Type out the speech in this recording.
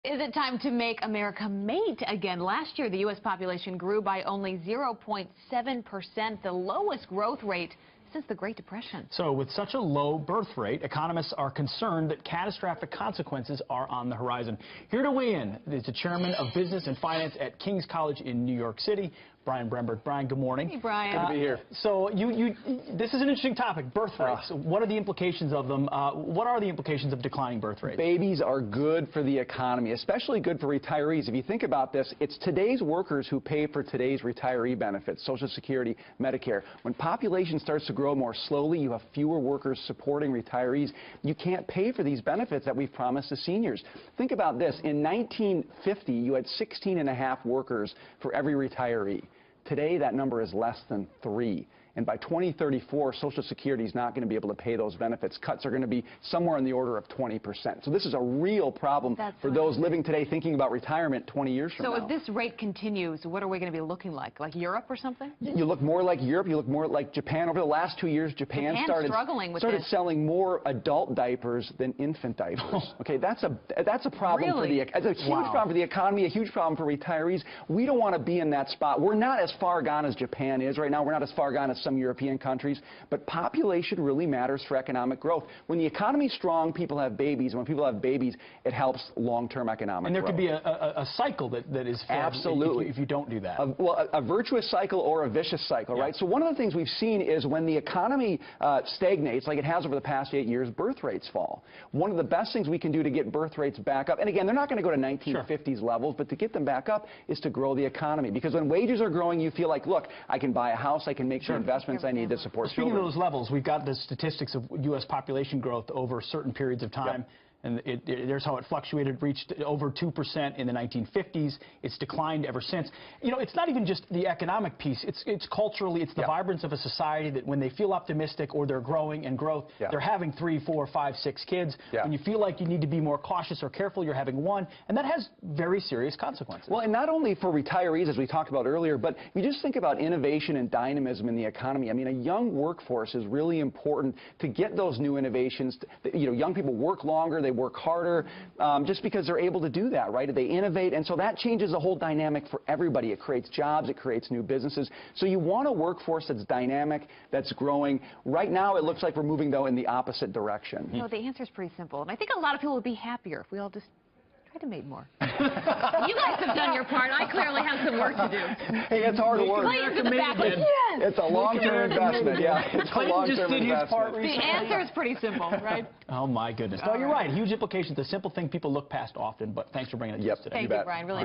Is it time to make America mate again? Last year, the U.S. population grew by only 0.7%, the lowest growth rate since the Great Depression. So with such a low birth rate, economists are concerned that catastrophic consequences are on the horizon. Here to weigh in is the chairman of business and finance at King's College in New York City, Brian Bremberg. Brian, good morning. Hey, Brian. Good to be here. So this is an interesting topic, birth rates. What are the implications of them? What are the implications of declining birth rates? Babies are good for the economy, especially good for retirees. If you think about this, it's today's workers who pay for today's retiree benefits, Social Security, Medicare. When population starts to grow more slowly, you have fewer workers supporting retirees. You can't pay for these benefits that we've promised to seniors. Think about this. In 1950, you had 16.5 workers for every retiree. Today, that number is less than 3. And by 2034, Social Security is not going to be able to pay those benefits. Cuts are going to be somewhere in the order of 20%. So this is a real problem for those living today thinking about retirement 20 years from now. So if this rate continues, what are we going to be looking like? Like Europe or something? You look more like Europe. You look more like Japan. Over the last 2 years, Japan started selling more adult diapers than infant diapers. Okay, that's a problem for the huge problem for the economy, a huge problem for retirees. We don't want to be in that spot. We're not as far gone as Japan is right now. We're not as far gone as some European countries, but population really matters for economic growth. When the economy's strong, people have babies, and when people have babies, it helps long-term economic growth. And there could be a cycle that is fed if you don't do that. A virtuous cycle or a vicious cycle, right? So one of the things we've seen is when the economy stagnates, like it has over the past 8 years, birth rates fall. One of the best things we can do to get birth rates back up, and again, they're not going to go to 1950s levels, but to get them back up is to grow the economy. Because when wages are growing, you feel like, look, I can buy a house, I can make sure investments I need to support children. Speaking of those levels, we've got the statistics of U.S. population growth over certain periods of time. And there's how it fluctuated, reached over 2% in the 1950s. It's declined ever since. You know, it's not even just the economic piece. It's culturally, it's the vibrance of a society that when they feel optimistic or they're growing and growth, they're having 3, 4, 5, 6 kids. When you feel like you need to be more cautious or careful, you're having 1, and that has very serious consequences. Well, and not only for retirees, as we talked about earlier, but you just think about innovation and dynamism in the economy. I mean, a young workforce is really important to get those new innovations. You know, young people work longer, they work harder, just because they're able to do that, right? They innovate, and so that changes the whole dynamic for everybody. It creates jobs, it creates new businesses. So you want a workforce that's dynamic, that's growing. Right now, it looks like we're moving, though, in the opposite direction. You know, the answer is pretty simple, and I think a lot of people would be happier if we all just try to mate more. You guys have done your part. I clearly have some work to do. Hey, it's hard work. It's a long-term investment. Yeah, it's a long-term investment. The answer is pretty simple, right? Oh, my goodness. No, you're right. Huge implications. A simple thing people look past often, but thanks for bringing it to us today. Thank you, Brian. Really